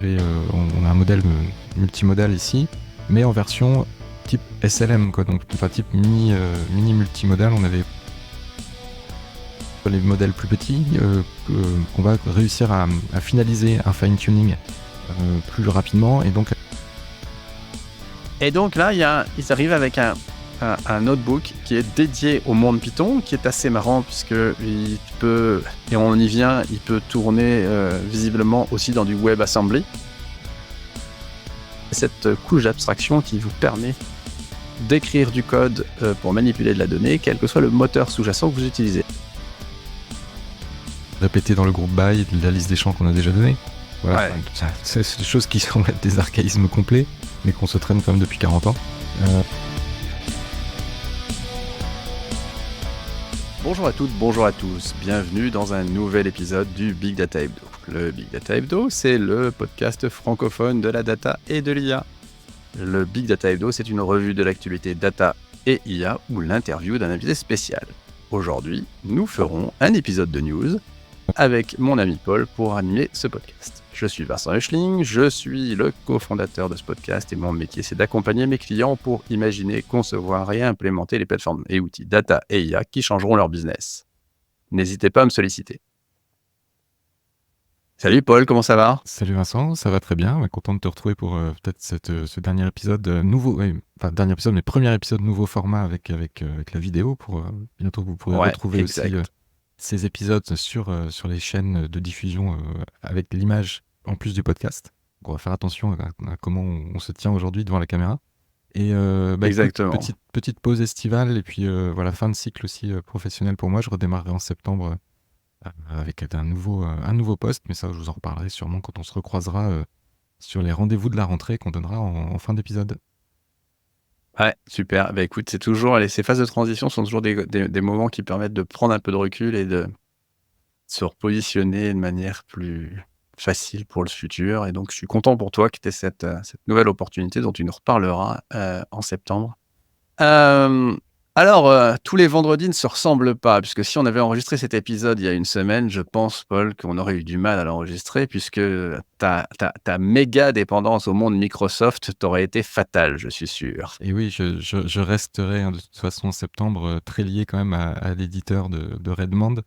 on a un modèle multimodal ici, mais en version type SLM, quoi, donc pas type mini multimodal. On avait les modèles plus petits qu'on va réussir à finaliser un fine-tuning plus rapidement. Et donc là, ils arrivent avec un notebook qui est dédié au monde Python, qui est assez marrant puisque il peut tourner visiblement aussi dans du WebAssembly. Cette couche d'abstraction qui vous permet d'écrire du code pour manipuler de la donnée, quel que soit le moteur sous-jacent que vous utilisez. Répéter dans le groupe by la liste des champs qu'on a déjà donné. Voilà, Ouais. c'est des choses qui semblent être des archaïsmes complets, mais qu'on se traîne quand même depuis 40 ans. Bonjour à toutes, bonjour à tous. Bienvenue dans un nouvel épisode du Big Data Hebdo. Le Big Data Hebdo, c'est le podcast francophone de la data et de l'IA. Le Big Data Hebdo, c'est une revue de l'actualité data et IA ou l'interview d'un invité spécial. Aujourd'hui, nous ferons un épisode de news avec mon ami Paul pour animer ce podcast. Je suis Vincent Huchling, je suis le cofondateur de ce podcast et mon métier c'est d'accompagner mes clients pour imaginer, concevoir et implémenter les plateformes et outils data et IA qui changeront leur business. N'hésitez pas à me solliciter. Salut Paul, comment ça va ? Salut Vincent, ça va très bien. Content de te retrouver pour peut-être ce dernier épisode dernier épisode, mais premier épisode nouveau format avec la vidéo. Pour bientôt vous pourrez retrouver exact. aussi ces épisodes sur les chaînes de diffusion avec l'image en plus du podcast. Donc on va faire attention à comment on se tient aujourd'hui devant la caméra. Et Exactement. Écoute, petite pause estivale et puis voilà, fin de cycle aussi professionnel pour moi. Je redémarrerai en septembre avec un nouveau poste, mais ça je vous en reparlerai sûrement quand on se recroisera sur les rendez-vous de la rentrée qu'on donnera en fin d'épisode. Ouais, super. Bah écoute, ces phases de transition sont toujours des moments qui permettent de prendre un peu de recul et de se repositionner de manière plus facile pour le futur. Et donc, je suis content pour toi que tu aies cette nouvelle opportunité dont tu nous reparleras en septembre. Alors, tous les vendredis ne se ressemblent pas, puisque si on avait enregistré cet épisode il y a une semaine, je pense, Paul, qu'on aurait eu du mal à l'enregistrer, puisque ta méga dépendance au monde Microsoft t'aurait été fatale, je suis sûr. Et oui, je resterai de toute façon en septembre très lié quand même à l'éditeur de Redmond,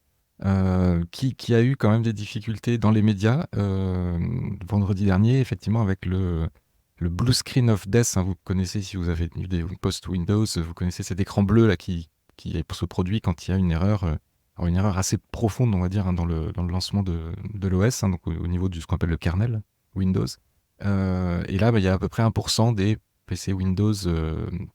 qui a eu quand même des difficultés dans les médias vendredi dernier, effectivement, avec le blue screen of death. Vous connaissez, si vous avez eu des post Windows, vous connaissez cet écran bleu là qui se produit quand il y a une erreur. Alors une erreur assez profonde, on va dire, dans le lancement de l'OS, donc au niveau de ce qu'on appelle le kernel Windows. Et là, il y a à peu près 1% des PC Windows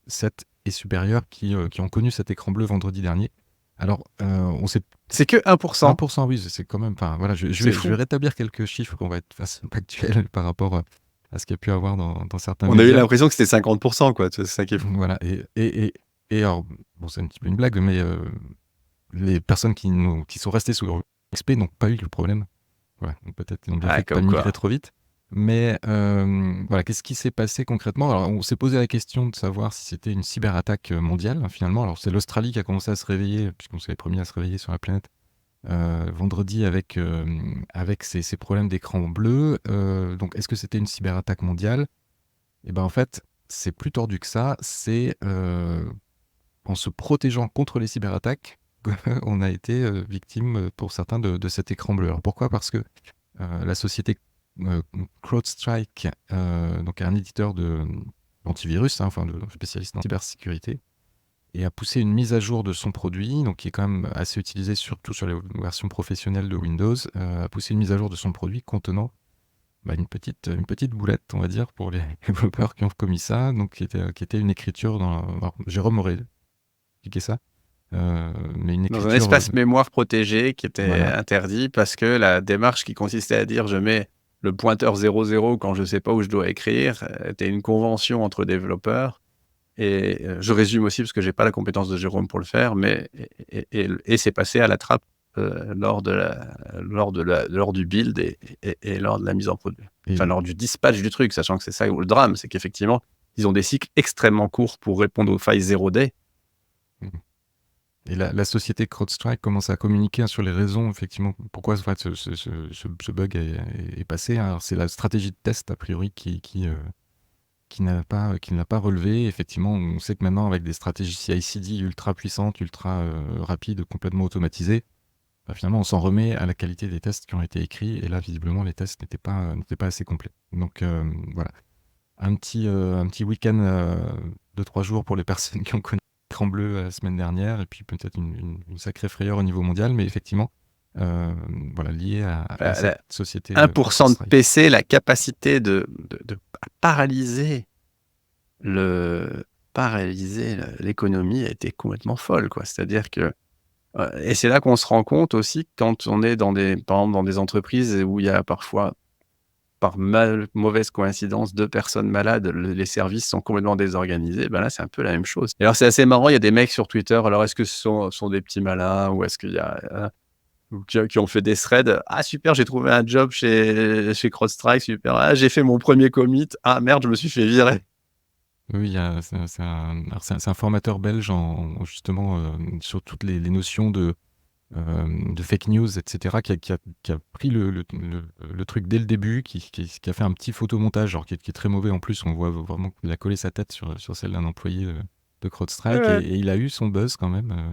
7 et supérieurs qui ont connu cet écran bleu vendredi dernier. Alors, on sait... C'est que 1%. 1%, oui, c'est quand même... Enfin, voilà, je vais rétablir quelques chiffres qu'on va être face actuels par rapport à ce qu'il y a pu avoir dans certains On médias. a eu l'impression que c'était 50%, quoi. C'est ça qui est fou. Voilà, et alors, bon, c'est un petit peu une blague, mais les personnes qui sont restées sous XP n'ont pas eu le problème. Voilà, donc peut-être qu'ils ont bien fait de pas migrer trop vite. Mais voilà, qu'est-ce qui s'est passé concrètement ? Alors, on s'est posé la question de savoir si c'était une cyberattaque mondiale, finalement. Alors, c'est l'Australie qui a commencé à se réveiller, puisqu'on s'est les premiers à se réveiller sur la planète, vendredi avec ces problèmes d'écran bleu. Donc, est-ce que c'était une cyberattaque mondiale ? Eh bien, en fait, c'est plus tordu que ça. C'est en se protégeant contre les cyberattaques qu'on a été victime, pour certains, de cet écran bleu. Alors, pourquoi ? Parce que la société CrowdStrike, donc un éditeur d'antivirus, de spécialiste en cybersécurité, et a poussé une mise à jour de son produit, donc qui est quand même assez utilisé surtout sur les versions professionnelles de Windows, a poussé une mise à jour de son produit contenant une petite boulette, on va dire, pour les développeurs qui ont commis ça, donc qui était une écriture alors, Jérôme aurait expliqué ça. Mais une écriture, dans un espace mémoire protégé qui était voilà. interdit parce que la démarche qui consistait à dire je mets le pointeur 00 quand je ne sais pas où je dois écrire était une convention entre développeurs. Et je résume aussi parce que je n'ai pas la compétence de Jérôme pour le faire, mais et c'est passé à la trappe lors du build et lors de la mise en produit. Enfin, lors du dispatch du truc, sachant que c'est ça le drame, c'est qu'effectivement, ils ont des cycles extrêmement courts pour répondre aux failles 0 day. Et la société CrowdStrike commence à communiquer sur les raisons, effectivement, pourquoi en fait, ce bug est passé. Alors, c'est la stratégie de test, a priori, qui ne l'a pas relevé. Effectivement, on sait que maintenant, avec des stratégies CI/CD ultra puissantes, ultra rapides, complètement automatisées, finalement, on s'en remet à la qualité des tests qui ont été écrits. Et là, visiblement, les tests n'étaient pas assez complets. Donc, voilà. Un petit week-end de 3 jours pour les personnes qui ont connu l'écran bleu la semaine dernière, et puis peut-être une sacrée frayeur au niveau mondial, mais effectivement, voilà, lié à cette société. 1% de PC, la capacité de paralyser l'économie a été complètement folle, quoi. C'est-à-dire que et c'est là qu'on se rend compte aussi quand on est par exemple dans des entreprises où il y a parfois, par mauvaise coïncidence, 2 personnes malades, les services sont complètement désorganisés. Ben là, c'est un peu la même chose. Et alors, c'est assez marrant, il y a des mecs sur Twitter, alors est-ce que ce sont des petits malins ou est-ce qu'il y a qui ont fait des threads. Ah super, j'ai trouvé un job chez CrowdStrike, super. Ah, j'ai fait mon premier commit. Ah merde, je me suis fait virer. Oui, c'est un formateur belge justement sur toutes les notions de fake news, etc., qui a pris le truc dès le début, qui a fait un petit photomontage, genre qui est très mauvais en plus. On voit vraiment qu'il a collé sa tête sur celle d'un employé de CrowdStrike, Ouais. et il a eu son buzz quand même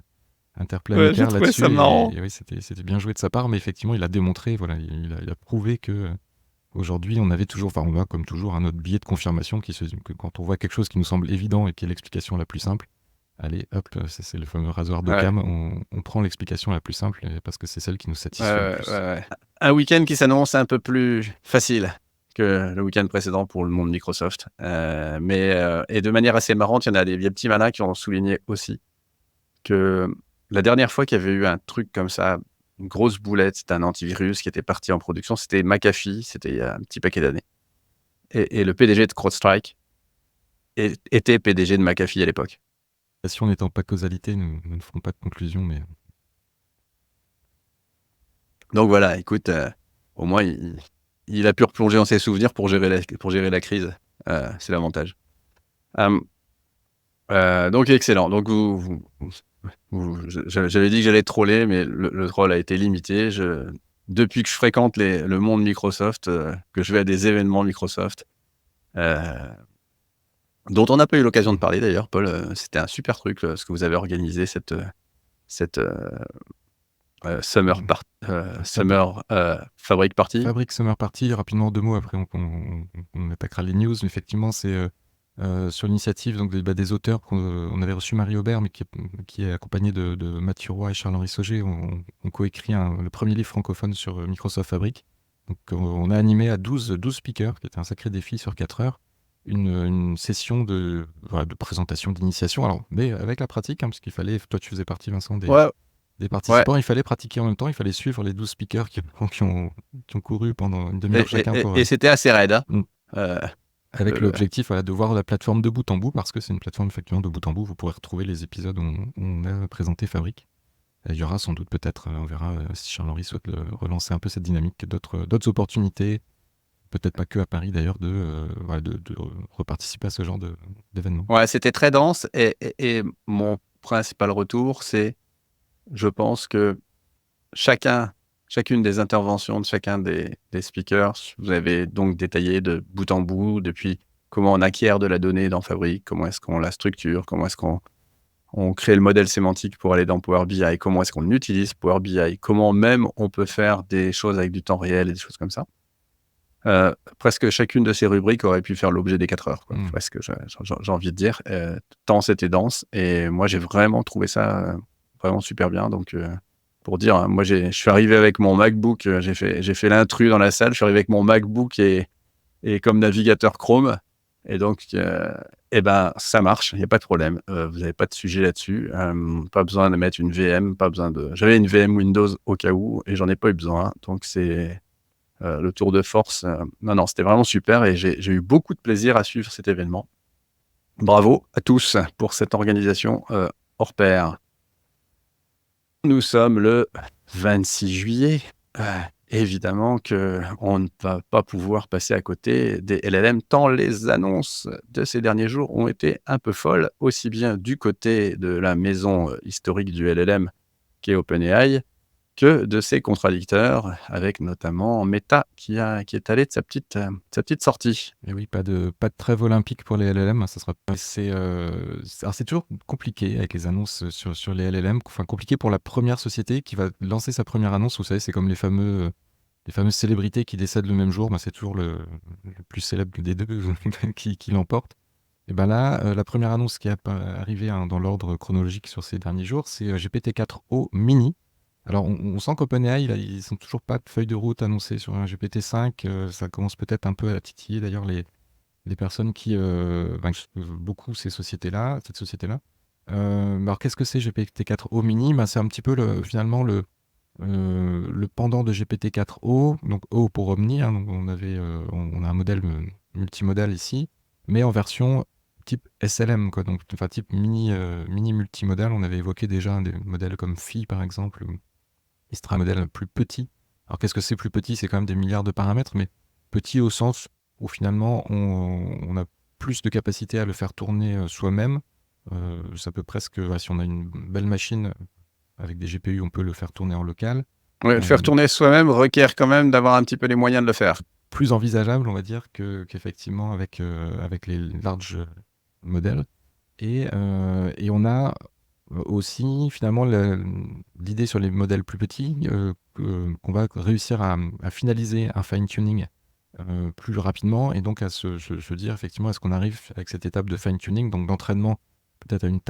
interplanétaire Ouais, j'ai trouvé là-dessus. ça marrant. Et oui, c'était bien joué de sa part, mais effectivement, il a démontré, voilà, il a prouvé que aujourd'hui, on avait toujours, enfin, on a comme toujours un autre biais de confirmation que quand on voit quelque chose qui nous semble évident et qui est l'explication la plus simple, allez, hop, c'est le fameux rasoir d'Occam, on prend l'explication la plus simple parce que c'est celle qui nous satisfait le plus. Un week-end qui s'annonce un peu plus facile que le week-end précédent pour le monde Microsoft. Et de manière assez marrante, il y a des petits malins qui ont souligné aussi que la dernière fois qu'il y avait eu un truc comme ça, une grosse boulette d'un antivirus qui était parti en production, c'était McAfee, c'était il y a un petit paquet d'années. Et le PDG de CrowdStrike était PDG de McAfee à l'époque. N'étant pas causalité, nous ne ferons pas de conclusion, mais... Donc voilà, écoute, au moins, il a pu replonger dans ses souvenirs pour gérer la crise. C'est l'avantage. Donc excellent. Donc j'avais dit que j'allais troller, mais le troll a été limité. Depuis que je fréquente le monde Microsoft, que je vais à des événements Microsoft, dont on n'a pas eu l'occasion de parler d'ailleurs, Paul, c'était un super truc ce que vous avez organisé, cette Summer Fabric Party. Fabric Summer Party, rapidement 2 mots, après on attaquera les news, mais effectivement c'est sur l'initiative donc des auteurs. On avait reçu Marie Aubert, mais qui est accompagnée de Mathieu Roy et Charles-Henri Sauger. On coécrit le premier livre francophone sur Microsoft Fabric. Donc on a animé à 12 speakers, qui était un sacré défi sur 4 heures, une session de présentation, d'initiation, alors, mais avec la pratique, parce qu'il fallait, toi tu faisais partie, Vincent, des participants. Ouais. Il fallait pratiquer en même temps, il fallait suivre les 12 speakers qui ont couru pendant une demi-heure chacun. Et c'était assez raide. Avec l'objectif de voir la plateforme de bout en bout, parce que c'est une plateforme effectivement de bout en bout. Vous pourrez retrouver les épisodes où on a présenté Fabric. Et il y aura sans doute peut-être, on verra si Charles-Henri souhaite relancer un peu cette dynamique, d'autres opportunités, peut-être pas que à Paris d'ailleurs, de reparticiper à ce genre d'événement. Ouais, c'était très dense, et mon principal retour, c'est, je pense que chacune des interventions de chacun des speakers, vous avez donc détaillé de bout en bout, depuis comment on acquiert de la donnée dans Fabric, comment est-ce qu'on la structure, comment est-ce qu'on crée le modèle sémantique pour aller dans Power BI, comment est-ce qu'on utilise Power BI, comment même on peut faire des choses avec du temps réel et des choses comme ça. Presque chacune de ces rubriques aurait pu faire l'objet des 4 heures, quoi. Presque, j'ai envie de dire. Tant c'était dense, et moi j'ai vraiment trouvé ça vraiment super bien. Donc pour dire, moi je suis arrivé avec mon MacBook, j'ai fait l'intrus dans la salle, je suis arrivé avec mon MacBook et comme navigateur Chrome, et donc ça marche, il n'y a pas de problème, vous n'avez pas de sujet là-dessus, pas besoin de mettre une VM, j'avais une VM Windows au cas où, et j'en ai pas eu besoin, donc c'est le tour de force. Non, c'était vraiment super, et j'ai eu beaucoup de plaisir à suivre cet événement. Bravo à tous pour cette organisation hors pair. Nous sommes le 26 juillet. évidemment qu'on ne va pas pouvoir passer à côté des LLM tant les annonces de ces derniers jours ont été un peu folles, aussi bien du côté de la maison historique du LLM qui est OpenAI, que de ses contradicteurs, avec notamment Meta qui est allé de sa petite sortie. Et oui, pas de trêve olympique pour les LLM, hein, ça sera alors c'est toujours compliqué avec les annonces sur les LLM, enfin compliqué pour la première société qui va lancer sa première annonce. Vous savez, c'est comme les fameuses célébrités qui décèdent le même jour, c'est toujours le plus célèbre des deux qui l'emporte. Et ben là, la première annonce qui est arrivée dans l'ordre chronologique sur ces derniers jours, c'est GPT-4o mini. Alors, on sent qu'OpenAI, là, ils n'ont toujours pas de feuille de route annoncée sur un GPT-5. Ça commence peut-être un peu à titiller d'ailleurs les personnes qui beaucoup cette société-là. Alors, qu'est-ce que c'est GPT-4o mini? C'est un petit peu finalement le pendant de GPT-4o, donc O pour Omni, hein, donc on a un modèle multimodal ici, mais en version type SLM, quoi, donc enfin type mini multimodal. On avait évoqué déjà des modèles comme Phi par exemple. Il sera un modèle plus petit. Alors qu'est-ce que c'est plus petit? C'est quand même des milliards de paramètres, mais petit au sens où finalement on a plus de capacité à le faire tourner soi-même. Ça peut presque, si on a une belle machine avec des GPU, on peut le faire tourner en local. Le faire tourner soi-même requiert quand même d'avoir un petit peu les moyens de le faire. Plus envisageable, on va dire, qu'effectivement avec les larges modèles. Et on a aussi finalement l'idée sur les modèles plus petits qu'on va réussir à finaliser un fine-tuning plus rapidement, et donc à se dire effectivement, est-ce qu'on arrive avec cette étape de fine-tuning, donc d'entraînement peut-être à une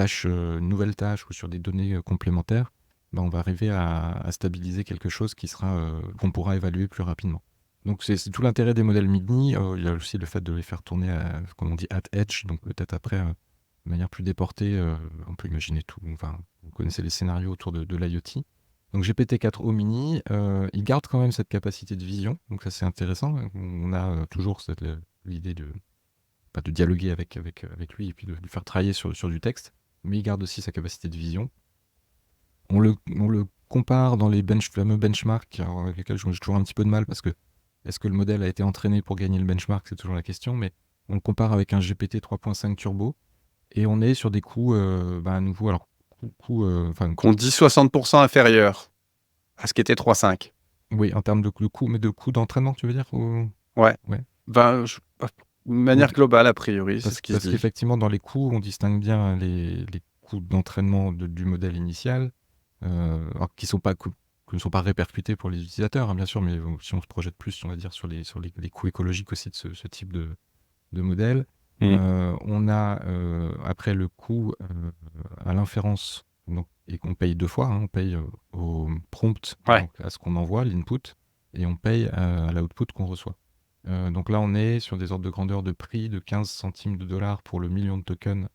nouvelle tâche ou sur des données complémentaires, on va arriver à stabiliser quelque chose qu'on pourra évaluer plus rapidement. Donc c'est tout l'intérêt des modèles mini. Il y a aussi le fait de les faire tourner, comme on dit, at edge, donc peut-être après de manière plus déportée. On peut imaginer tout. Enfin, vous connaissez les scénarios autour de l'IoT. Donc GPT-4o mini, il garde quand même cette capacité de vision, donc ça c'est intéressant. On a toujours l'idée de dialoguer avec lui et puis de lui faire travailler sur du texte, mais il garde aussi sa capacité de vision. On le compare dans les fameux benchmarks, avec lesquels j'ai toujours un petit peu de mal, parce que est-ce que le modèle a été entraîné pour gagner le benchmark? C'est toujours la question, mais on le compare avec un GPT 3.5 Turbo, et on est sur des coûts à nouveau, alors qu'on dit 60% inférieur à ce qu'était 3.5. Oui, en termes de coûts, mais de coûts d'entraînement, tu veux dire Ouais. De manière globale, a priori, c'est ce qui se dit. Parce qu'effectivement, dans les coûts, on distingue bien les coûts d'entraînement du modèle initial, alors qui ne sont pas répercutés pour les utilisateurs, hein, bien sûr, mais si on se projette plus, on va dire, sur les coûts écologiques aussi de ce type de modèle. On a après le coût à l'inférence, et qu'on paye deux fois, hein, on paye au prompt, donc à ce qu'on envoie, l'input, et on paye à l'output qu'on reçoit. Donc là, on est sur des ordres de grandeur de prix de 15 centimes de dollars pour le million de tokens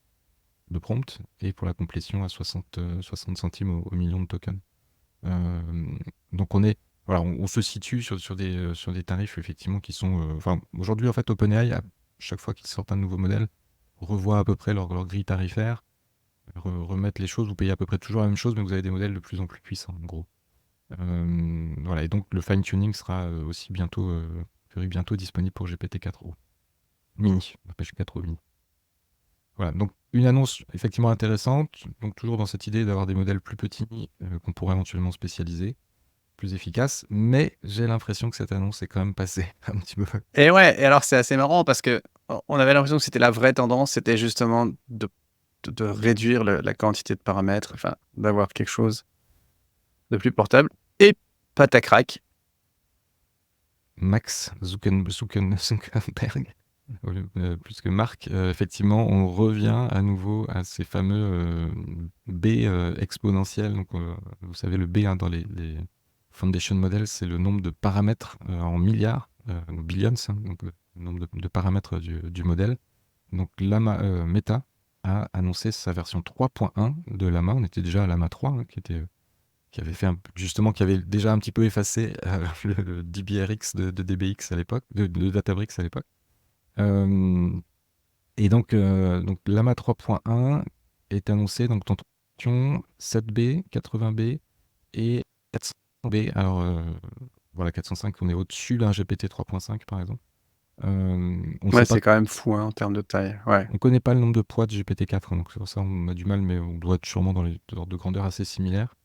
de prompt, et pour la complétion à 60 centimes au million de tokens. Donc on se situe sur des tarifs effectivement qui sont... aujourd'hui, en fait, OpenAI, à chaque fois qu'ils sortent un nouveau modèle, revoit à peu près leur grille tarifaire, remettre les choses, vous payez à peu près toujours la même chose, mais vous avez des modèles de plus en plus puissants, en gros. Et donc le fine-tuning sera aussi bientôt disponible pour GPT-4o mini, GPT-4o mini. Voilà, donc une annonce effectivement intéressante, donc toujours dans cette idée d'avoir des modèles plus petits qu'on pourrait éventuellement spécialiser, plus efficaces, mais j'ai l'impression que cette annonce est quand même passée un petit peu. Et alors c'est assez marrant parce que on avait l'impression que c'était la vraie tendance, c'était justement de réduire la quantité de paramètres, enfin d'avoir quelque chose de plus portable. Et patacrac. Max Zuckerberg, plus que Marc, effectivement, on revient à nouveau à ces fameux B exponentiels. Donc, vous savez, le B dans les foundation models, c'est le nombre de paramètres en milliards, billions, donc le nombre de paramètres du modèle. Donc, Meta a annoncé sa version 3.1 de Llama. On était déjà à Llama 3, hein, qui avait déjà un petit peu effacé le DBRX de DBX à l'époque, de Databricks à l'époque. Et donc Llama 3.1 est annoncé donc dans 7B, 80B et 400B. Alors voilà, 405, on est au-dessus d'un GPT 3.5 par exemple. C'est quand même fou en termes de taille. Ouais. On ne connaît pas le nombre de poids de GPT-4, donc c'est pour ça on a du mal, mais on doit être sûrement dans les ordres de grandeur assez similaires.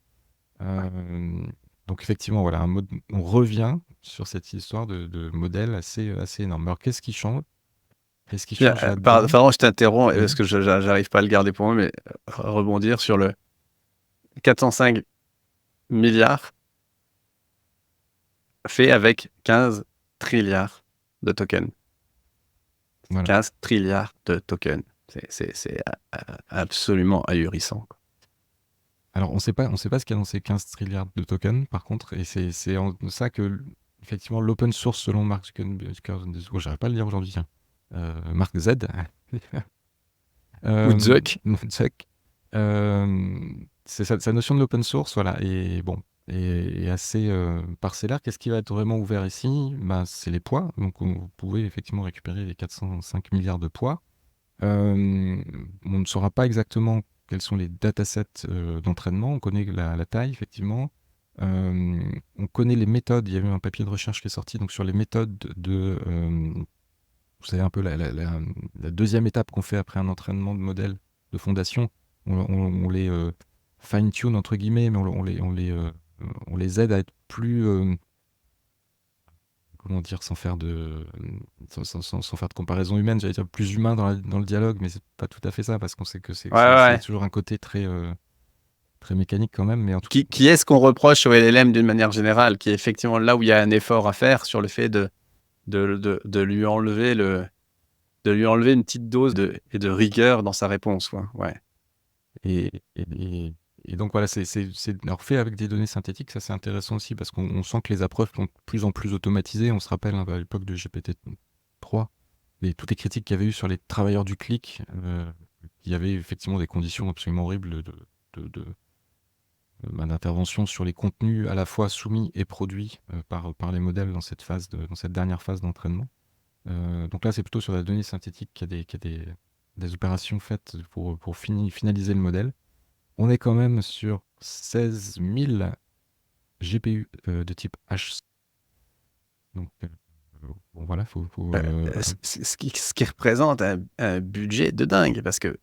Donc effectivement, voilà, on revient sur cette histoire de modèle assez énorme. Alors qu'est-ce qui change là-dedans? Pardon, je t'interromps parce que j'arrive pas à le garder pour moi, mais rebondir sur le 405 milliards fait avec 15 trilliards de tokens. Voilà. 15 trilliards de tokens. C'est absolument ahurissant. Alors, on sait pas ce qu'il y a dans ces 15 trilliards de tokens, par contre, et c'est en ça que, effectivement, l'open source, selon Mark Zuckerberg, j'arrive pas à le dire aujourd'hui, tiens. Mark Z. Ou Zuck. C'est sa notion de l'open source, voilà, et bon, est assez parcellaire. Qu'est-ce qui va être vraiment ouvert ici? C'est les poids. Donc, vous pouvez effectivement récupérer les 405 milliards de poids. On ne saura pas exactement quels sont les datasets d'entraînement. On connaît la taille, effectivement. On connaît les méthodes. Il y a eu un papier de recherche qui est sorti donc, sur les méthodes de... vous savez un peu la deuxième étape qu'on fait après un entraînement de modèle de fondation. On les fine-tune, entre guillemets, mais on les aide à être plus... comment dire, sans faire de comparaison humaine, j'allais dire plus humain dans le dialogue, mais c'est pas tout à fait ça, parce qu'on sait que c'est toujours un côté très mécanique quand même. Mais en tout cas... Qui est-ce qu'on reproche au LLM d'une manière générale, qui est effectivement là où il y a un effort à faire sur le fait de lui enlever une petite dose de rigueur dans sa réponse. Ouais. Et donc voilà, c'est fait avec des données synthétiques, ça c'est intéressant aussi parce qu'on sent que les approches sont de plus en plus automatisées. On se rappelle à l'époque de GPT-3, toutes les critiques qu'il y avait eu sur les travailleurs du clic, il y avait effectivement des conditions absolument horribles d'intervention sur les contenus à la fois soumis et produits par les modèles dans cette dernière phase d'entraînement. Donc là, c'est plutôt sur la donnée synthétique qu'il y a des opérations faites pour finaliser le modèle. On est quand même sur 16 000 GPU de type H. Donc, bon, voilà, ce qui représente un budget de dingue, parce que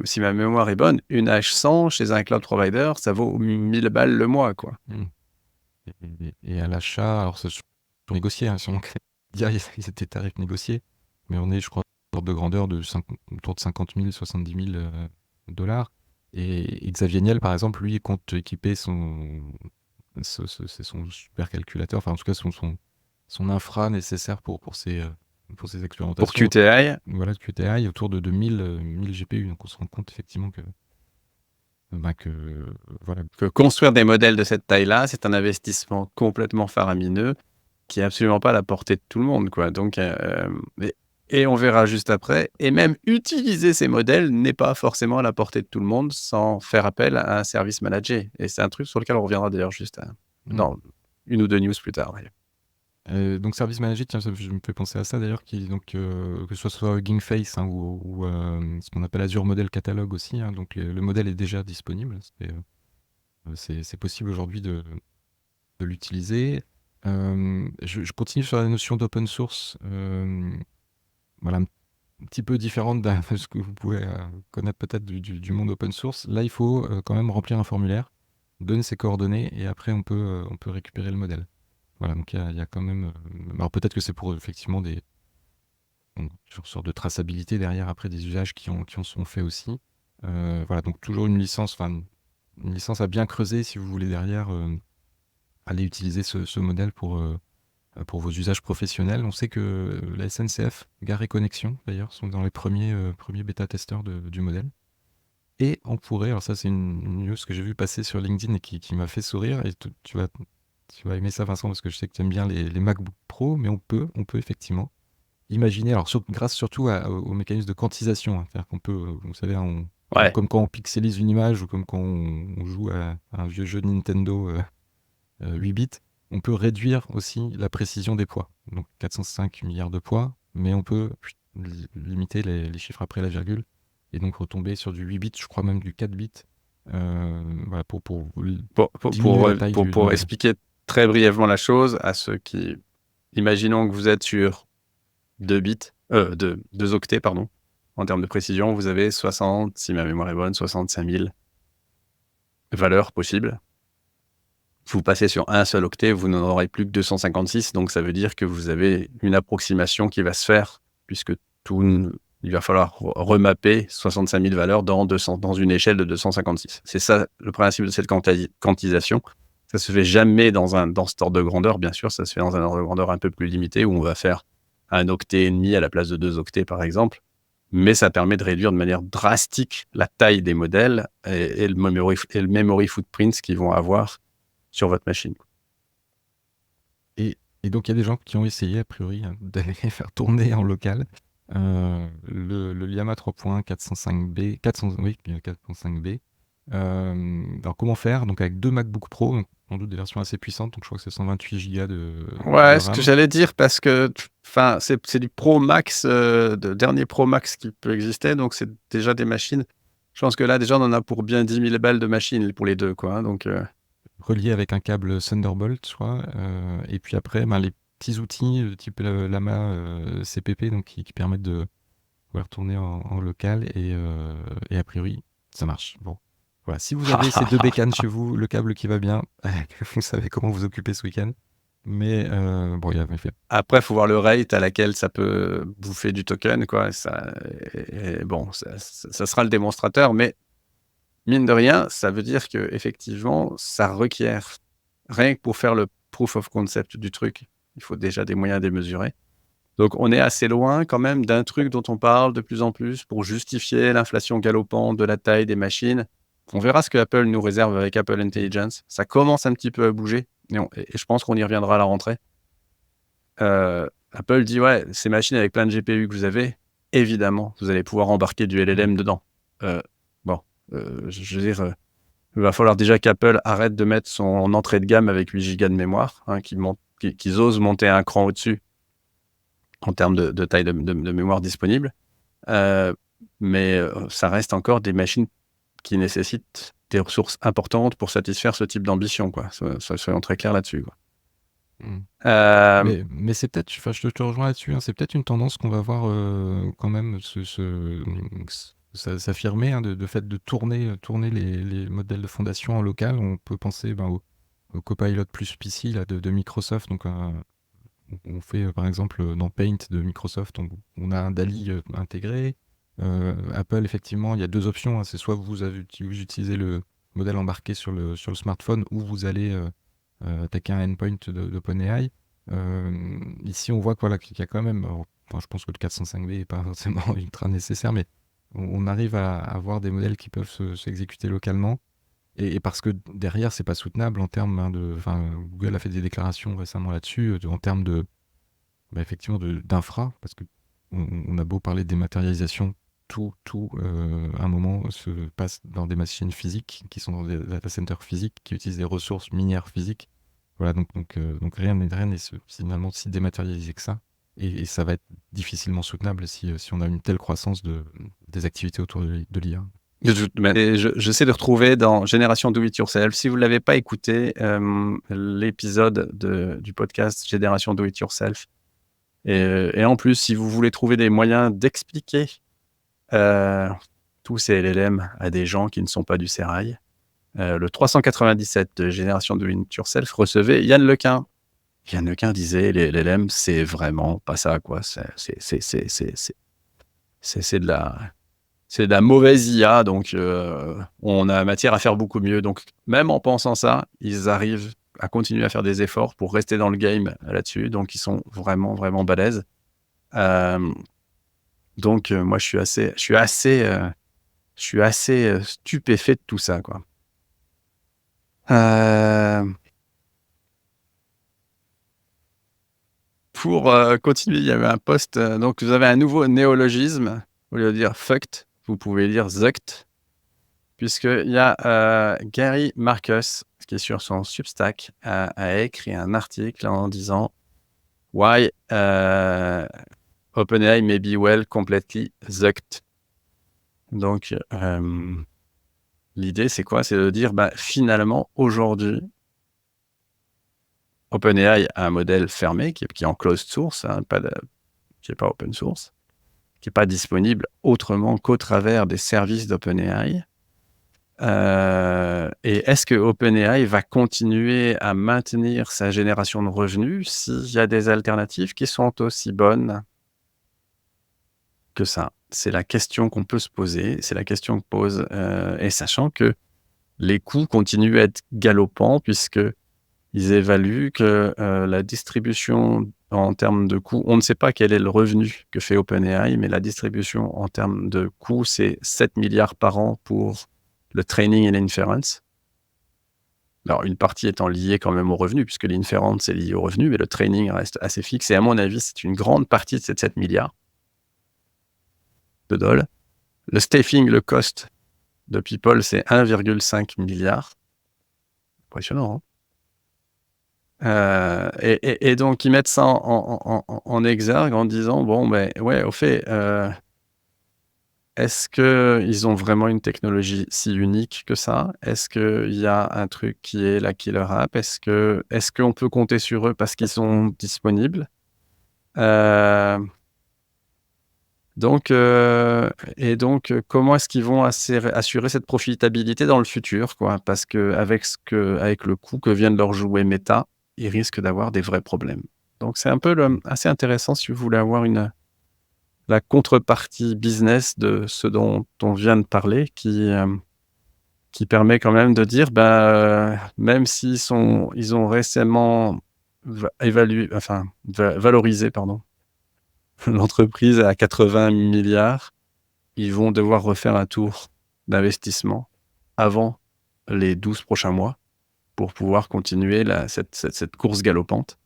si ma mémoire est bonne, une H100 chez un cloud provider, ça vaut 1000 balles le mois, quoi. Et à l'achat, alors c'est négocié, hein, si on dire ils étaient tarifs négociés, mais on est, je crois, ordre de grandeur autour de 50 000, 70 000 dollars. Et Xavier Niel, par exemple, lui, compte équiper son supercalculateur, enfin en tout cas son infra nécessaire pour ses expérimentations. Pour QTI. Voilà, QTI, autour de 1000 GPU. Donc on se rend compte effectivement que construire des modèles de cette taille-là, c'est un investissement complètement faramineux qui est absolument pas à la portée de tout le monde, quoi. Donc, et on verra juste après. Et même utiliser ces modèles n'est pas forcément à la portée de tout le monde sans faire appel à un service managé. Et c'est un truc sur lequel on reviendra d'ailleurs juste dans une ou deux news plus tard. Donc service managé, tiens, je me fais penser à ça d'ailleurs, que ce soit Hugging Face ou ce qu'on appelle Azure Model Catalog aussi. Hein, donc le modèle est déjà disponible. C'est possible aujourd'hui de l'utiliser. Je continue sur la notion d'open source. Voilà, un petit peu différente de ce que vous pouvez connaître peut-être du monde open source. Là, il faut quand même remplir un formulaire, donner ses coordonnées et après on peut récupérer le modèle. Voilà, donc il y a quand même... alors peut-être que c'est pour effectivement une sorte de traçabilité derrière après des usages qui en sont faits aussi. Voilà, donc toujours une licence à bien creuser si vous voulez derrière aller utiliser ce modèle pour vos usages professionnels. On sait que la SNCF, Gare et Connexion d'ailleurs, sont dans les premiers bêta-testeurs du modèle. Et on pourrait, alors ça c'est une news que j'ai vu passer sur LinkedIn et qui m'a fait sourire, et tu vas aimer ça Vincent, parce que je sais que tu aimes bien les MacBook Pro, mais on peut effectivement imaginer, alors grâce surtout au mécanisme de quantisation, hein, c'est-à-dire qu'on peut, vous savez, comme quand on pixelise une image ou comme quand on joue à un vieux jeu de Nintendo 8 bits, on peut réduire aussi la précision des poids. Donc 405 milliards de poids, mais on peut limiter les chiffres après la virgule et donc retomber sur du 8 bits, je crois même du 4 bits. Voilà, pour expliquer très brièvement la chose à ceux qui... Imaginons que vous êtes sur 2 octets, pardon. En termes de précision, vous avez 60, si ma mémoire est bonne, 65 000 valeurs possibles. Vous passez sur un seul octet, vous n'en aurez plus que 256, donc ça veut dire que vous avez une approximation qui va se faire, puisque il va falloir remapper 65 000 valeurs dans une échelle de 256. C'est ça le principe de cette quantisation. Ça se fait jamais dans cet ordre de grandeur, bien sûr, ça se fait dans un ordre de grandeur un peu plus limité, où on va faire un octet et demi à la place de 2 octets, par exemple. Mais ça permet de réduire de manière drastique la taille des modèles et le memory footprint qu'ils vont avoir sur votre machine. Et donc, il y a des gens qui ont essayé, a priori, d'aller faire tourner en local le Llama 3.1 405B. Alors, comment faire? Donc, avec 2 MacBook Pro, donc, sans doute des versions assez puissantes, donc je crois que c'est 128 Go de Ouais, ce RAM. que j'allais dire, parce que c'est du Pro Max, de dernier Pro Max qui peut exister, donc c'est déjà des machines. Je pense que là, déjà, on en a pour bien 10 000 balles de machines pour les deux, quoi. Hein, donc, relié avec un câble Thunderbolt, je crois. Et puis après, les petits outils type Lama CPP, donc qui permettent de pouvoir tourner en local et a priori, ça marche. Bon, voilà. Si vous avez ces 2 bécanes chez vous, le câble qui va bien, vous savez comment vous occuper ce week-end. Mais bon, il a fait. Après, il faut voir le rate à laquelle ça peut bouffer du token, quoi. Bon, ça sera le démonstrateur, mais mine de rien, ça veut dire que effectivement, ça requiert, rien que pour faire le proof of concept du truc, il faut déjà des moyens démesurés. Donc, on est assez loin quand même d'un truc dont on parle de plus en plus pour justifier l'inflation galopante de la taille des machines. On verra ce que Apple nous réserve avec Apple Intelligence. Ça commence un petit peu à bouger et je pense qu'on y reviendra à la rentrée. Apple dit, ouais, ces machines avec plein de GPU que vous avez, évidemment, vous allez pouvoir embarquer du LLM dedans. Je veux dire, il va falloir déjà qu'Apple arrête de mettre son entrée de gamme avec 8 Go de mémoire, hein, qu'ils osent monter un cran au-dessus en termes de taille de mémoire disponible. Mais ça reste encore des machines qui nécessitent des ressources importantes pour satisfaire ce type d'ambition, quoi. Soyons très clairs là-dessus, quoi. Mais c'est peut-être, je te rejoins là-dessus, hein, c'est peut-être une tendance qu'on va voir quand même s'affirmer, hein, de fait de tourner les modèles de fondation en local. On peut penser au Copilot plus PC là, de Microsoft. Donc, on fait par exemple dans Paint de Microsoft, on a un DALL-E intégré. Apple, effectivement, il y a 2 options, hein, c'est soit vous utilisez le modèle embarqué sur le smartphone, ou vous allez attaquer un endpoint d'OpenAI. Ici, on voit qu'il y a quand même... je pense que le 405B n'est pas forcément ultra nécessaire, mais on arrive à avoir des modèles qui peuvent s'exécuter localement. Et parce que derrière, c'est pas soutenable en termes de... Google a fait des déclarations récemment là-dessus, en termes effectivement d'infra, parce que on a beau parler de dématérialisation, tout à un moment se passe dans des machines physiques qui sont dans des data centers physiques qui utilisent des ressources minières physiques. Voilà, donc rien n'est finalement si dématérialisé que ça. Et ça va être difficilement soutenable si on a une telle croissance des activités autour de l'IA. J'essaie de retrouver dans Génération Do It Yourself. Si vous ne l'avez pas écouté, l'épisode du podcast Génération Do It Yourself. Et en plus, si vous voulez trouver des moyens d'expliquer tous ces LLM à des gens qui ne sont pas du sérail, le 397 de Génération Do It Yourself recevait Yann Lequin. Yann Lequin disait les LLM, c'est vraiment pas ça, quoi. C'est de la mauvaise IA, donc on a matière à faire beaucoup mieux. Donc, même en pensant ça, ils arrivent à continuer à faire des efforts pour rester dans le game là-dessus. Donc, ils sont vraiment, vraiment balèzes. Donc, moi, je suis assez stupéfait de tout ça, quoi. Pour continuer, il y avait un post. Donc, vous avez un nouveau néologisme. Au lieu de dire fucked, vous pouvez dire zucked. Puisqu'il y a Gary Marcus, qui est sur son Substack, a écrit un article en disant « Why OpenAI may be well completely zucked ». Donc, l'idée, c'est quoi? C'est de dire, finalement, aujourd'hui, OpenAI a un modèle fermé qui est en closed source, hein, qui n'est pas open source, qui n'est pas disponible autrement qu'au travers des services d'OpenAI. Et est-ce que OpenAI va continuer à maintenir sa génération de revenus s'il y a des alternatives qui sont aussi bonnes que ça? C'est la question qu'on peut se poser, c'est la question que pose, et sachant que les coûts continuent à être galopants puisqu'ils évaluent que la distribution en termes de coûts, on ne sait pas quel est le revenu que fait OpenAI, mais la distribution en termes de coûts, c'est 7 milliards par an pour le training et l'inference. Alors, une partie étant liée quand même au revenu, puisque l'inference est lié au revenu, mais le training reste assez fixe. Et à mon avis, c'est une grande partie de ces 7 milliards de dollars. Le staffing, le cost de People, c'est 1,5 milliard. Impressionnant, hein? Et donc, ils mettent ça en exergue en disant, bon, ben ouais, au fait, est-ce qu'ils ont vraiment une technologie si unique que ça? Est-ce qu'il y a un truc qui est la killer app? Est-ce qu'on peut compter sur eux parce qu'ils sont disponibles? Donc, comment est-ce qu'ils vont assurer cette profitabilité dans le futur, quoi? Parce qu'avec avec le coût que vient de leur jouer Meta, ils risquent d'avoir des vrais problèmes. Donc c'est un peu assez intéressant si vous voulez avoir la contrepartie business de ce dont on vient de parler, qui permet quand même de dire, même ils ont récemment valorisé, pardon, l'entreprise à 80 milliards, ils vont devoir refaire un tour d'investissement avant les 12 prochains mois pour pouvoir continuer cette course galopante.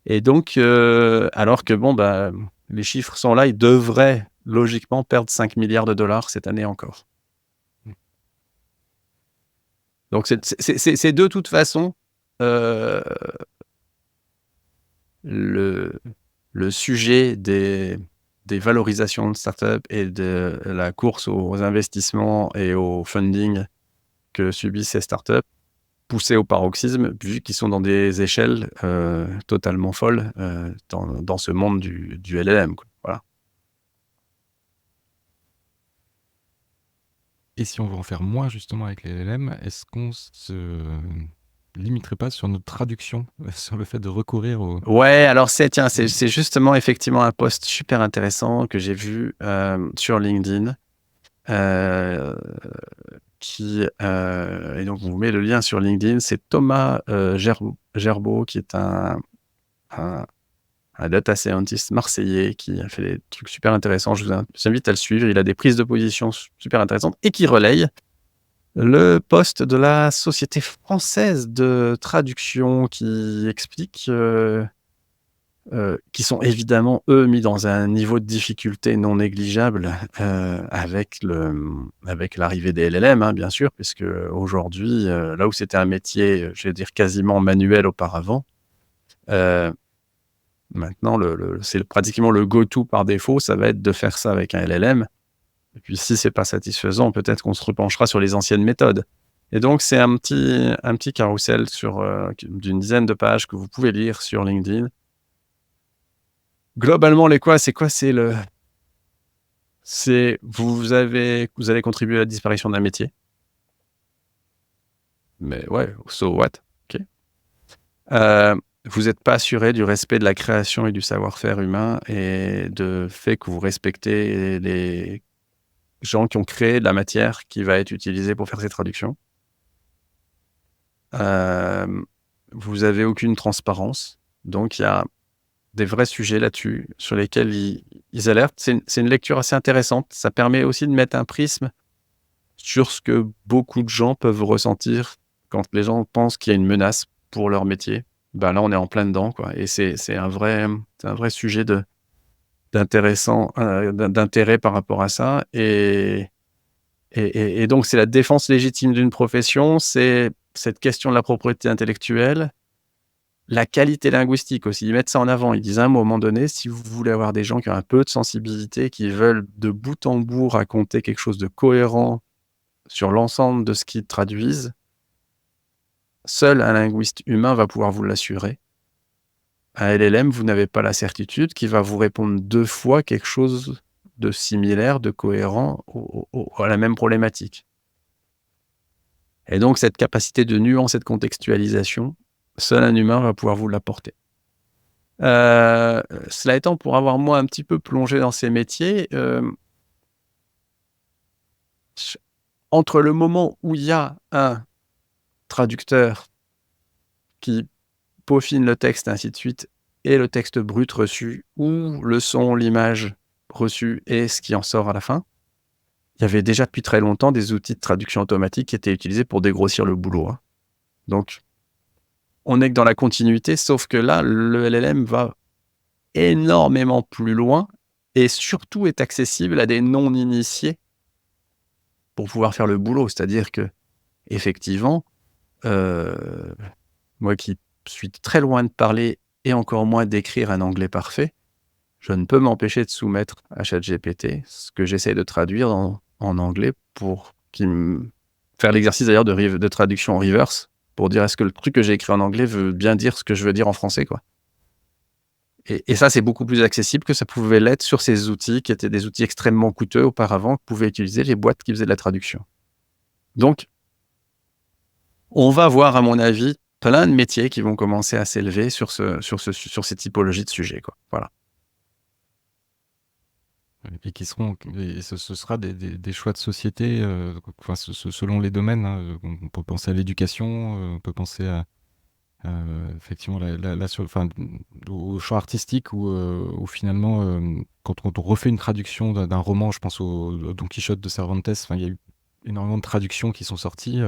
Et donc, alors que les chiffres sont là, ils devraient logiquement perdre 5 milliards de dollars cette année encore. Donc, c'est de toute façon le sujet des valorisations de startups et de la course aux investissements et au funding que subissent ces startups, poussés au paroxysme, vu qu'ils sont dans des échelles totalement folles dans ce monde du LLM, quoi. Voilà. Et si on veut en faire moins justement avec les LLM, est-ce qu'on se limiterait pas sur notre traduction, sur le fait de recourir au... Ouais, alors c'est justement effectivement un post super intéressant que j'ai vu sur LinkedIn. Et donc on vous met le lien sur LinkedIn, c'est Thomas Gerbeau, qui est un data scientist marseillais qui a fait des trucs super intéressants. Je vous invite à le suivre, il a des prises de position super intéressantes et qui relaye le post de la Société française de traduction qui explique qui sont évidemment, eux, mis dans un niveau de difficulté non négligeable avec l'arrivée des LLM, hein, bien sûr, puisque aujourd'hui, là où c'était un métier, je vais dire, quasiment manuel auparavant, maintenant, c'est pratiquement le go-to par défaut, ça va être de faire ça avec un LLM. Et puis, si c'est pas satisfaisant, peut-être qu'on se repenchera sur les anciennes méthodes. Et donc, c'est un petit carrousel d'une dizaine de pages que vous pouvez lire sur LinkedIn. Globalement, vous allez contribuer à la disparition d'un métier. Mais ouais, so what? Ok. Vous n'êtes pas assuré du respect de la création et du savoir-faire humain et de fait que vous respectez les gens qui ont créé de la matière qui va être utilisée pour faire ces traductions. Vous n'avez aucune transparence. Donc, il y a des vrais sujets là-dessus sur lesquels ils alertent. C'est une lecture assez intéressante. Ça permet aussi de mettre un prisme sur ce que beaucoup de gens peuvent ressentir quand les gens pensent qu'il y a une menace pour leur métier. Là, on est en plein dedans, quoi. Et c'est un vrai sujet d'intérêt par rapport à ça. Et donc, c'est la défense légitime d'une profession, c'est cette question de la propriété intellectuelle, la qualité linguistique aussi. Ils mettent ça en avant. Ils disent à un moment donné, si vous voulez avoir des gens qui ont un peu de sensibilité, qui veulent de bout en bout raconter quelque chose de cohérent sur l'ensemble de ce qu'ils traduisent, seul un linguiste humain va pouvoir vous l'assurer. un LLM, vous n'avez pas la certitude qu'il va vous répondre 2 fois quelque chose de similaire, de cohérent à la même problématique. Et donc cette capacité de nuance et de contextualisation, seul un humain va pouvoir vous l'apporter. Cela étant, pour avoir moi un petit peu plongé dans ces métiers, entre le moment où il y a un traducteur qui peaufine le texte, ainsi de suite, et le texte brut reçu, ou le son, l'image reçue et ce qui en sort à la fin, il y avait déjà depuis très longtemps des outils de traduction automatique qui étaient utilisés pour dégrossir le boulot. Hein. Donc, on est que dans la continuité, sauf que là, le LLM va énormément plus loin et surtout est accessible à des non-initiés pour pouvoir faire le boulot. C'est-à-dire que, effectivement, moi qui suis très loin de parler et encore moins d'écrire un anglais parfait, je ne peux m'empêcher de soumettre à ChatGPT ce que j'essaie de traduire en anglais pour faire l'exercice d'ailleurs de traduction en reverse pour dire est-ce que le truc que j'ai écrit en anglais veut bien dire ce que je veux dire en français, quoi. Et ça, c'est beaucoup plus accessible que ça pouvait l'être sur ces outils qui étaient des outils extrêmement coûteux auparavant que pouvaient utiliser les boîtes qui faisaient de la traduction. Donc, on va voir, à mon avis, plein de métiers qui vont commencer à s'élever sur ces typologies de sujets, quoi. Voilà. Et qui seront, et ce sera des choix de société, selon les domaines. Hein. On peut penser à l'éducation, on peut penser à effectivement au choix artistique où finalement, quand on refait une traduction d'un roman, je pense au Don Quichotte de Cervantes, il y a eu énormément de traductions qui sont sorties,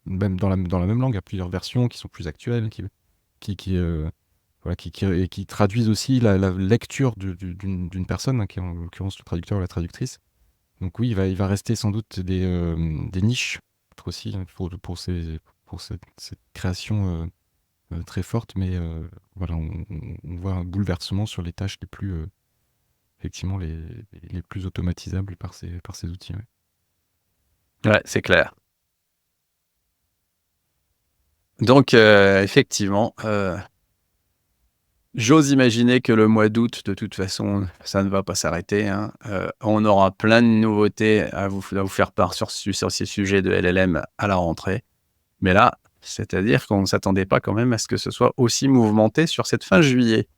même dans la même langue, il y a plusieurs versions qui sont plus actuelles, qui traduisent aussi la lecture d'une personne, hein, qui est en l'occurrence le traducteur ou la traductrice. Donc oui, il va rester sans doute des niches aussi pour cette création très forte, mais voilà, on voit un bouleversement sur les tâches les plus effectivement les plus automatisables par ces outils. Ouais, c'est clair. Donc effectivement, j'ose imaginer que le mois d'août, de toute façon, ça ne va pas s'arrêter. Hein. On aura plein de nouveautés à vous faire part sur ces sujets de LLM à la rentrée. Mais là, c'est-à-dire qu'on ne s'attendait pas quand même à ce que ce soit aussi mouvementé sur cette fin juillet.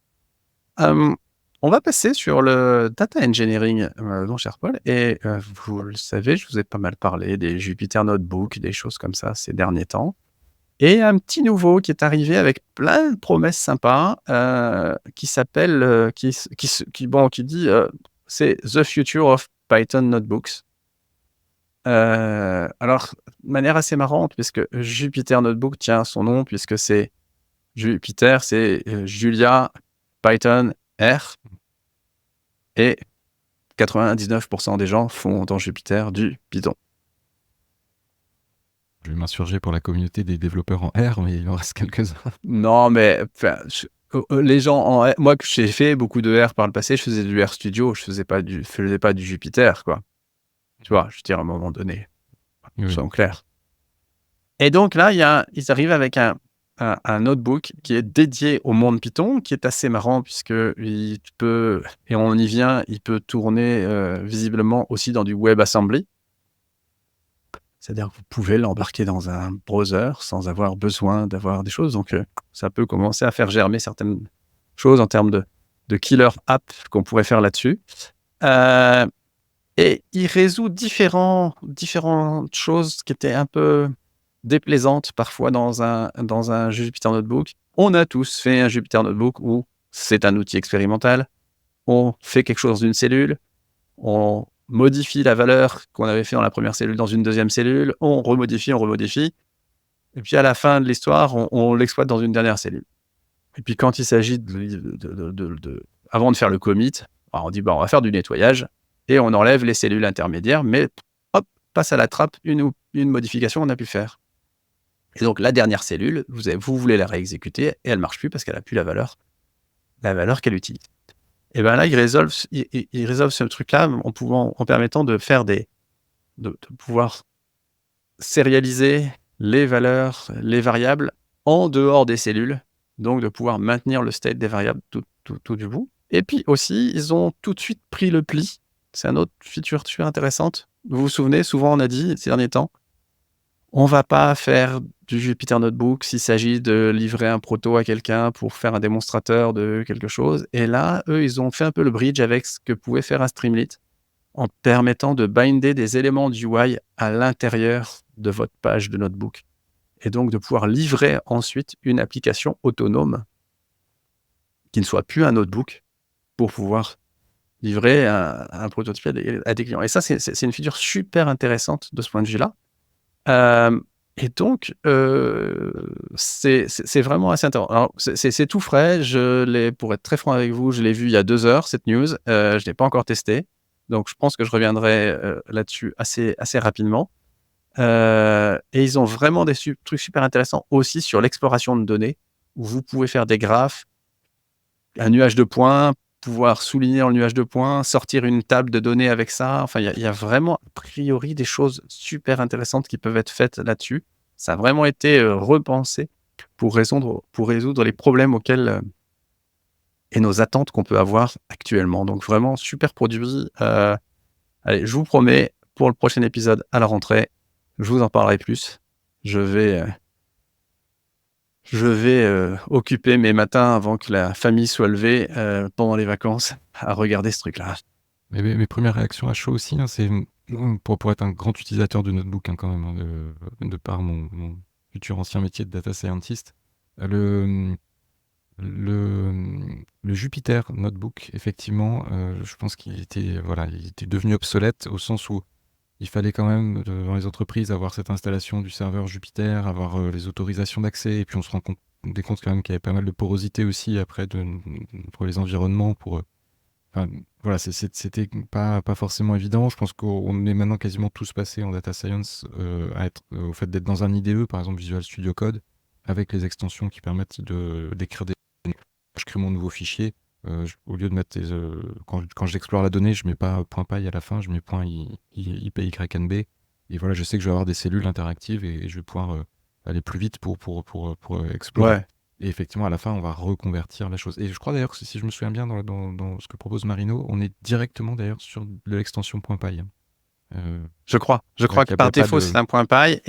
On va passer sur le data engineering, mon cher Paul. Et vous le savez, je vous ai pas mal parlé des Jupyter Notebook, des choses comme ça ces derniers temps. Et un petit nouveau qui est arrivé avec plein de promesses sympas, qui s'appelle, qui dit c'est The Future of Python Notebooks. Alors, de manière assez marrante, puisque Jupyter Notebook tient son nom, puisque c'est Jupyter, c'est Julia, Python, R. Et 99% des gens font dans Jupyter du Python. Je vais m'insurger pour la communauté des développeurs en R, mais il en reste quelques-uns. Non, mais les gens en R, moi, j'ai fait beaucoup de R par le passé, je faisais du RStudio, je faisais pas du Jupyter, quoi. Tu vois, je veux dire, à un moment donné, soyons clairs. Et donc là, ils arrivent avec un notebook qui est dédié au monde Python, qui est assez marrant puisque il peut tourner visiblement aussi dans du WebAssembly. C'est-à-dire que vous pouvez l'embarquer dans un browser sans avoir besoin d'avoir des choses. Donc, ça peut commencer à faire germer certaines choses en termes de killer app qu'on pourrait faire là-dessus. Et il résout différentes choses qui étaient un peu déplaisantes parfois dans un Jupyter Notebook. On a tous fait un Jupyter Notebook où c'est un outil expérimental. On fait quelque chose d'une cellule. On modifie la valeur qu'on avait fait dans la première cellule dans une deuxième cellule. On remodifie. Et puis à la fin de l'histoire, on l'exploite dans une dernière cellule. Et puis quand il s'agit avant de faire le commit, on dit on va faire du nettoyage. Et on enlève les cellules intermédiaires, mais hop, passe à la trappe une modification qu'on a pu faire. Et donc, la dernière cellule, vous voulez la réexécuter, et elle ne marche plus parce qu'elle n'a plus la valeur qu'elle utilise. Et bien là, il résolve ce truc-là en permettant de faire de pouvoir sérialiser les valeurs, les variables en dehors des cellules. donc de pouvoir maintenir le state des variables tout du bout. Et puis aussi, ils ont tout de suite pris le pli. C'est un autre feature super intéressante. Vous vous souvenez, souvent on a dit ces derniers temps, on va pas faire du Jupyter Notebook s'il s'agit de livrer un proto à quelqu'un pour faire un démonstrateur de quelque chose. Et là, eux, ils ont fait un peu le bridge avec ce que pouvait faire un Streamlit en permettant de binder des éléments du UI à l'intérieur de votre page de notebook. Et donc de pouvoir livrer ensuite une application autonome qui ne soit plus un notebook pour pouvoir livrer un prototype à des clients. Et ça, c'est une feature super intéressante de ce point de vue-là. Et donc, c'est vraiment assez intéressant. Alors, c'est tout frais. Pour être très franc avec vous, je l'ai vu il y a 2 heures, cette news. Je ne l'ai pas encore testé. Donc, je pense que je reviendrai là-dessus assez rapidement. Et ils ont vraiment des trucs super intéressants aussi sur l'exploration de données, où vous pouvez faire des graphes, un nuage de points, pouvoir souligner dans le nuage de points, sortir une table de données avec ça. Enfin, il y a vraiment, a priori, des choses super intéressantes qui peuvent être faites là-dessus. Ça a vraiment été repensé pour résoudre les problèmes auxquels et nos attentes qu'on peut avoir actuellement. Donc, vraiment, super produit. Allez, je vous promets, pour le prochain épisode à la rentrée, je vous en parlerai plus. Je vais occuper mes matins avant que la famille soit levée pendant les vacances à regarder ce truc-là. Mes premières réactions à chaud aussi, c'est pour être un grand utilisateur de notebook quand même, de par mon futur ancien métier de data scientist. Le Jupyter Notebook, effectivement, je pense qu'il était devenu obsolète au sens où il fallait quand même, dans les entreprises, avoir cette installation du serveur Jupyter, avoir les autorisations d'accès, et puis on se rend compte quand même qu'il y avait pas mal de porosité aussi après pour les environnements. Voilà, c'était pas forcément évident. Je pense qu'on est maintenant quasiment tous passés en data science au fait d'être dans un IDE, par exemple Visual Studio Code, avec les extensions qui permettent d'écrire des... Je crée mon nouveau fichier. Au lieu de mettre quand j'explore la donnée, je mets pas .py à la fin, je mets .ipynb. Et voilà, je sais que je vais avoir des cellules interactives et je vais pouvoir aller plus vite pour explorer. Ouais. Et effectivement, à la fin, on va reconvertir la chose. Et je crois d'ailleurs que si je me souviens bien dans ce que propose Marino, on est directement d'ailleurs sur de l'extension .py. Je crois que par défaut, c'est un .py.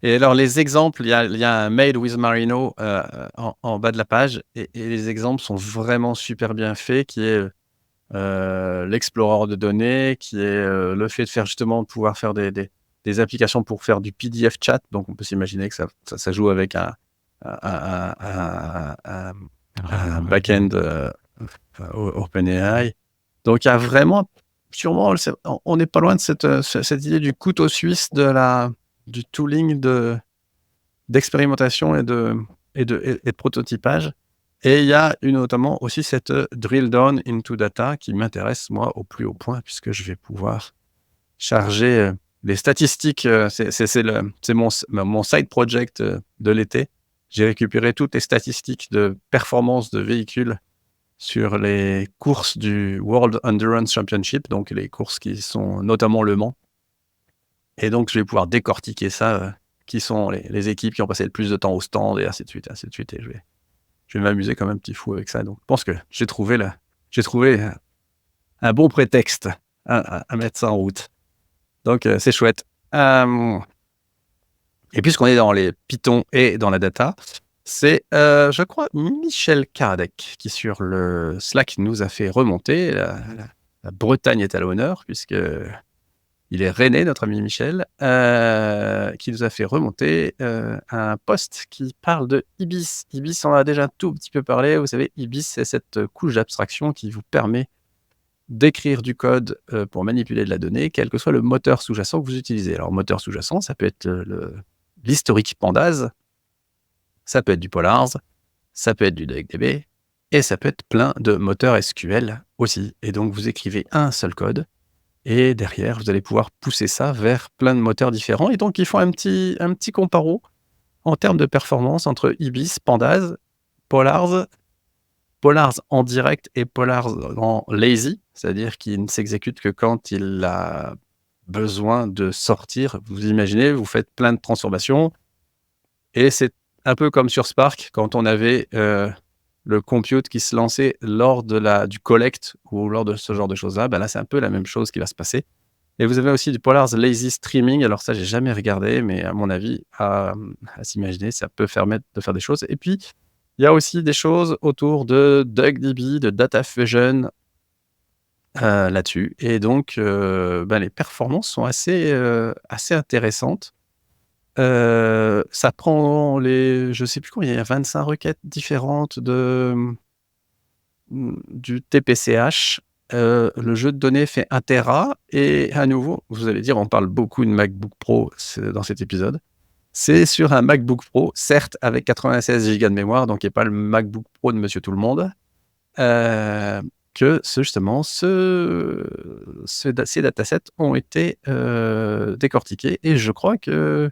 Et alors, les exemples, il y a un Made with Marino en bas de la page. Et les exemples sont vraiment super bien faits, qui est l'explorer de données, qui est le fait de pouvoir faire des applications pour faire du PDF chat. Donc, on peut s'imaginer que ça joue avec un back-end OpenAI. Donc, il y a vraiment, sûrement, on n'est pas loin de cette idée du couteau suisse du tooling d'expérimentation et de prototypage. Et il y a notamment aussi cette drill down into data qui m'intéresse, moi, au plus haut point, puisque je vais pouvoir charger les statistiques. C'est mon side project de l'été. J'ai récupéré toutes les statistiques de performance de véhicules sur les courses du World Endurance Championship, donc les courses qui sont notamment Le Mans. Et donc, je vais pouvoir décortiquer ça, qui sont les équipes qui ont passé le plus de temps au stand, et ainsi de suite. Et je vais m'amuser comme un petit fou avec ça. Donc, je pense que j'ai trouvé un bon prétexte à mettre ça en route. Donc, c'est chouette. Et puisqu'on est dans les Python et dans la data, c'est, je crois, Michel Karadec qui, sur le Slack, nous a fait remonter. La Bretagne est à l'honneur, puisque il est rennais, notre ami Michel, qui nous a fait remonter un post qui parle de Ibis. Ibis, on en a déjà un tout petit peu parlé. Vous savez, Ibis, c'est cette couche d'abstraction qui vous permet d'écrire du code pour manipuler de la donnée, quel que soit le moteur sous-jacent que vous utilisez. Alors, moteur sous-jacent, ça peut être l'historique Pandas, ça peut être du Polars, ça peut être du DuckDB, et ça peut être plein de moteurs SQL aussi. Et donc, vous écrivez un seul code, et derrière, vous allez pouvoir pousser ça vers plein de moteurs différents. Et donc, ils font un petit comparo en termes de performance entre Ibis, Pandas, Polars en direct et Polars en lazy, c'est-à-dire qu'il ne s'exécute que quand il a besoin de sortir. Vous imaginez, vous faites plein de transformations et c'est un peu comme sur Spark, quand on avait le compute qui se lançait lors du collect ou lors de ce genre de choses-là, là, c'est un peu la même chose qui va se passer. Et vous avez aussi du Polar's Lazy Streaming. Alors ça, j'ai jamais regardé, mais à mon avis, à s'imaginer, ça peut permettre de faire des choses. Et puis, il y a aussi des choses autour de DuckDB, de Data Fusion là-dessus. Et donc, les performances sont assez intéressantes. Ça prend je sais plus combien, il y a 25 requêtes différentes du TPCH. Le jeu de données fait 1 Tera et à nouveau, vous allez dire, on parle beaucoup de MacBook Pro dans cet épisode. C'est sur un MacBook Pro, certes avec 96 Go de mémoire, donc qui n'est pas le MacBook Pro de Monsieur Tout-le-Monde, que ces datasets ont été décortiqués. Et je crois que,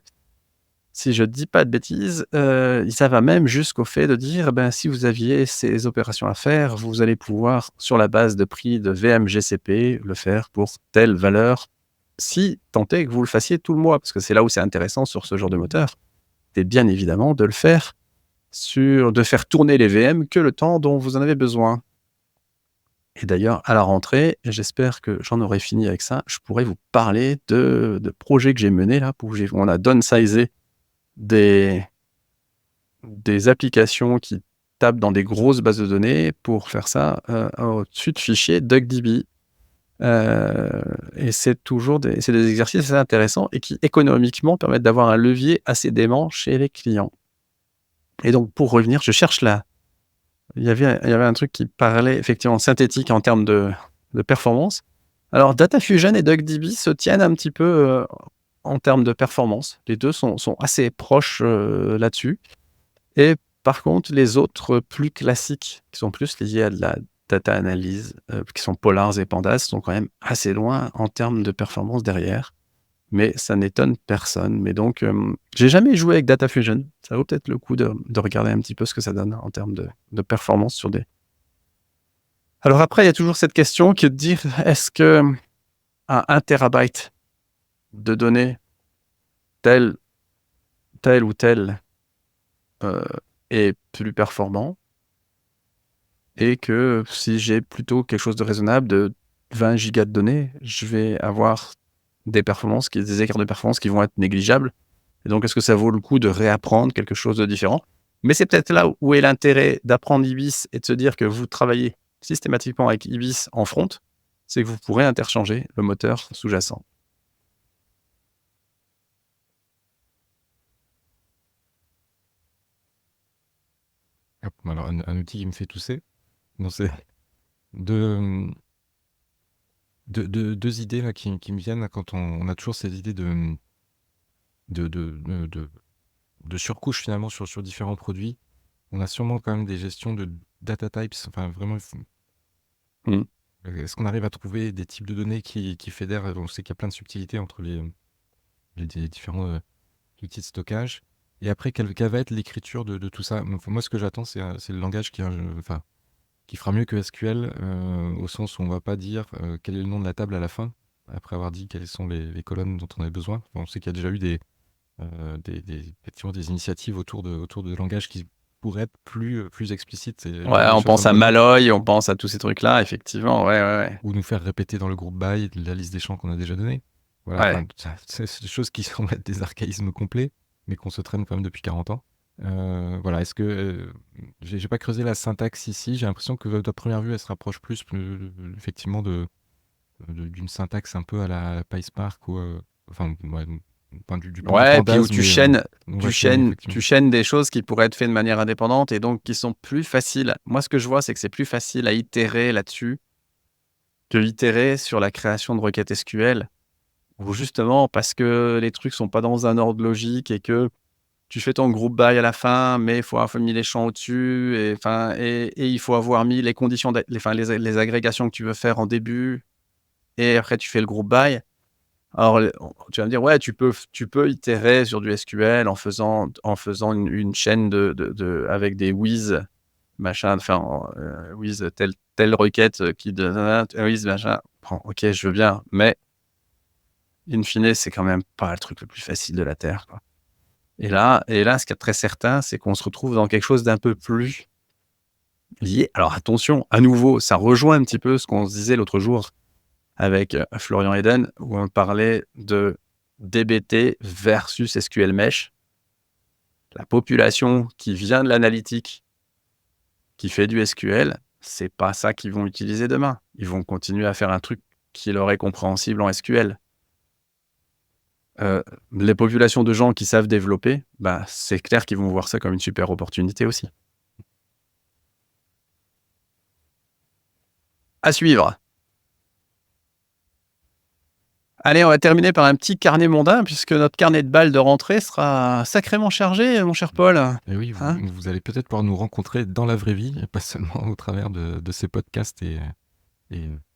si je ne dis pas de bêtises, ça va même jusqu'au fait de dire, si vous aviez ces opérations à faire, vous allez pouvoir, sur la base de prix de VMGCP, le faire pour telle valeur, si tant est que vous le fassiez tout le mois. Parce que c'est là où c'est intéressant sur ce genre de moteur, c'est bien évidemment de le faire de faire tourner les VM que le temps dont vous en avez besoin. Et d'ailleurs, à la rentrée, j'espère que j'en aurai fini avec ça, je pourrais vous parler de projets que j'ai menés là, où on a downsizé des applications qui tapent dans des grosses bases de données pour faire ça au-dessus de fichiers DuckDB. Et c'est des exercices assez intéressants et qui économiquement permettent d'avoir un levier assez dément chez les clients. Et donc pour revenir, je cherche là. Il y avait un truc qui parlait effectivement synthétique en termes de performance. Alors Data Fusion et DuckDB se tiennent un petit peu en termes de performance. Les deux sont assez proches là-dessus. Et par contre, les autres plus classiques, qui sont plus liés à de la data analyse, qui sont Polars et Pandas, sont quand même assez loin en termes de performance derrière. Mais ça n'étonne personne. Mais donc, j'ai jamais joué avec Data Fusion. Ça vaut peut-être le coup de regarder un petit peu ce que ça donne en termes de performance sur des... Alors après, il y a toujours cette question qui est de dire, est-ce que un 1 terabyte de données tel ou tel est plus performant, et que si j'ai plutôt quelque chose de raisonnable de 20 gigas de données, je vais avoir des écarts de performance qui vont être négligeables. Et donc, est-ce que ça vaut le coup de réapprendre quelque chose de différent? Mais c'est peut-être là où est l'intérêt d'apprendre Ibis et de se dire que vous travaillez systématiquement avec Ibis en front, c'est que vous pourrez interchanger le moteur sous-jacent. Alors, un outil qui me fait tousser, c'est deux idées là, qui me viennent quand on a toujours ces idées de surcouche finalement sur différents produits. On a sûrement quand même des gestions de data types, enfin vraiment. Est-ce qu'on arrive à trouver des types de données qui fédèrent? On sait qu'il y a plein de subtilités entre les différents outils de stockage. Et après, quelle va être l'écriture de tout ça? Moi, ce que j'attends, c'est le langage qui fera mieux que SQL, au sens où on va pas dire quel est le nom de la table à la fin, après avoir dit quelles sont les colonnes dont on avait besoin. Enfin, on sait qu'il y a déjà eu effectivement des initiatives autour de langages qui pourraient être plus explicites. Ouais, on pense à Malloy, on pense à tous ces trucs-là, effectivement. Ouais. Ou nous faire répéter dans le groupe by la liste des champs qu'on a déjà donnés. Voilà, c'est des choses qui semblent être des archaïsmes complets, mais qu'on se traîne quand même depuis 40 ans. Voilà, est-ce que j'ai pas creusé la syntaxe ici? J'ai l'impression que de première vue, elle se rapproche plus effectivement d'une syntaxe un peu à la PySpark ou enfin du ouais, puis où tu chaînes des choses qui pourraient être faites de manière indépendante et donc qui sont plus faciles. Moi, ce que je vois, c'est que c'est plus facile à itérer là-dessus que itérer sur la création de requêtes SQL, ou justement parce que les trucs sont pas dans un ordre logique et que tu fais ton group by à la fin, mais il faut avoir mis les champs au-dessus, et il faut avoir mis les conditions, les agrégations que tu veux faire en début, et après tu fais le group by. Alors, tu vas me dire, ouais, tu peux itérer sur du SQL en faisant une chaîne avec des with, machin, with telle requête qui donne with, machin. Bon, ok, je veux bien, mais in fine, c'est quand même pas le truc le plus facile de la Terre, quoi. Et là, ce qui est très certain, c'est qu'on se retrouve dans quelque chose d'un peu plus lié. Alors attention, à nouveau, ça rejoint un petit peu ce qu'on se disait l'autre jour avec Florian Eden, où on parlait de DBT versus SQL Mesh. La population qui vient de l'analytique, qui fait du SQL, c'est pas ça qu'ils vont utiliser demain. Ils vont continuer à faire un truc qui leur est compréhensible en SQL. Les populations de gens qui savent développer, c'est clair qu'ils vont voir ça comme une super opportunité aussi. À suivre. Allez, on va terminer par un petit carnet mondain, puisque notre carnet de balles de rentrée sera sacrément chargé, mon cher Paul. Et oui, vous allez peut-être pouvoir nous rencontrer dans la vraie vie, et pas seulement au travers de ces podcasts et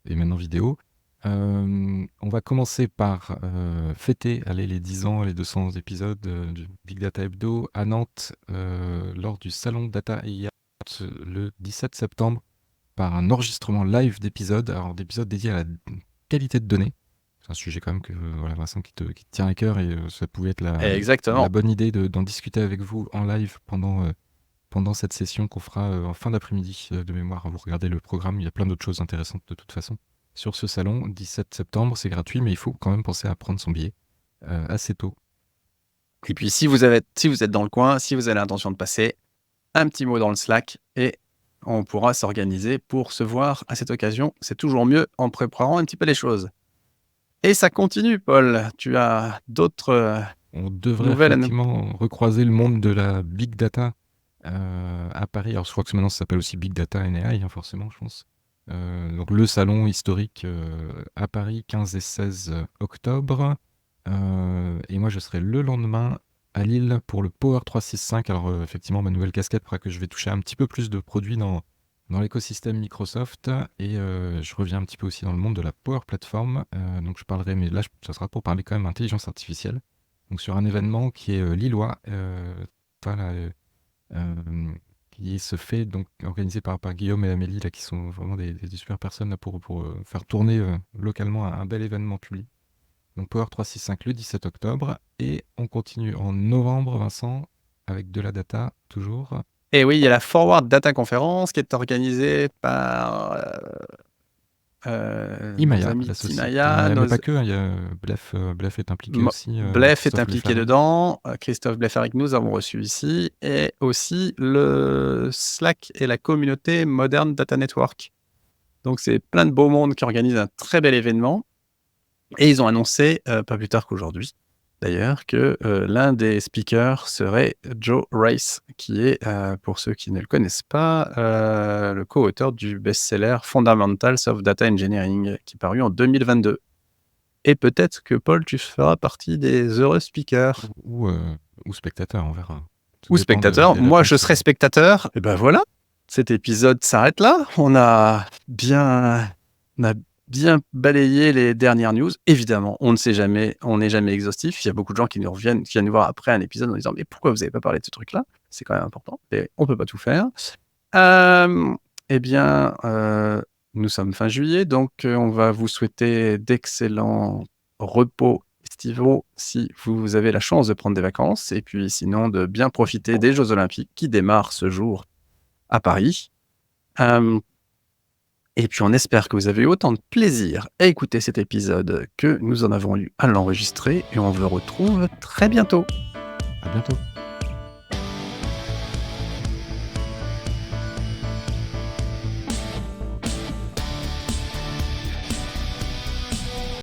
maintenant vidéo. On va commencer par fêter les 10 ans, les 200 épisodes du Big Data Hebdo à Nantes lors du Salon Data et IA le 17 septembre par un enregistrement live d'épisodes, d'épisodes dédiés à la qualité de données. C'est un sujet quand même que Vincent qui te tient à cœur et ça pouvait être la bonne idée d'en discuter avec vous en live pendant cette session qu'on fera en fin d'après-midi de mémoire. Vous regardez le programme, il y a plein d'autres choses intéressantes de toute façon. Sur ce salon, 17 septembre, c'est gratuit, mais il faut quand même penser à prendre son billet assez tôt. Et puis si vous êtes dans le coin, si vous avez l'intention de passer, un petit mot dans le Slack et on pourra s'organiser pour se voir à cette occasion. C'est toujours mieux en préparant un petit peu les choses. Et ça continue, Paul. Tu as d'autres on devrait effectivement recroiser le monde de la Big Data à Paris. Alors je crois que maintenant ça s'appelle aussi Big Data and AI, forcément, je pense. Donc le salon historique à Paris, 15 et 16 octobre. Et moi, je serai le lendemain à Lille pour le Power 365. Alors effectivement, ma nouvelle casquette fera que je vais toucher un petit peu plus de produits dans l'écosystème Microsoft. Et je reviens un petit peu aussi dans le monde de la Power Platform. Donc je parlerai, mais là, ça sera pour parler quand même intelligence artificielle. Donc sur un événement qui est lillois. Qui se fait donc organisé par Guillaume et Amélie là, qui sont vraiment des super personnes là, pour faire tourner localement un bel événement public. Donc Power 365 le 17 octobre et on continue en novembre, Vincent, avec de la data toujours. Et oui, il y a la Forward Data Conference qui est organisée par Imaya, nos amis d'Imaya, mais pas que, il y a Blef est impliqué aussi. Blef est impliqué dedans, Christophe Blefaric nous avons reçu ici, et aussi le Slack et la communauté Modern Data Network. Donc c'est plein de beaux mondes qui organisent un très bel événement, et ils ont annoncé, pas plus tard qu'aujourd'hui, d'ailleurs, que l'un des speakers serait Joe Rice, qui est, pour ceux qui ne le connaissent pas, le co-auteur du best-seller Fundamentals of Data Engineering, qui est paru en 2022. Et peut-être que, Paul, tu feras partie des heureux speakers. Ou spectateurs, on verra. Ou spectateurs. Moi, je serai spectateur. Et ben voilà, cet épisode s'arrête là. On a bien balayé les dernières news. Évidemment, on n'est jamais exhaustif. Il y a beaucoup de gens qui viennent nous voir après un épisode en disant « Mais pourquoi vous n'avez pas parlé de ce truc-là ?» C'est quand même important. Et on ne peut pas tout faire. Nous sommes fin juillet, donc on va vous souhaiter d'excellents repos estivaux si vous avez la chance de prendre des vacances. Et puis sinon, de bien profiter des Jeux Olympiques qui démarrent ce jour à Paris. Et puis on espère que vous avez eu autant de plaisir à écouter cet épisode que nous en avons eu à l'enregistrer. Et on vous retrouve très bientôt. À bientôt.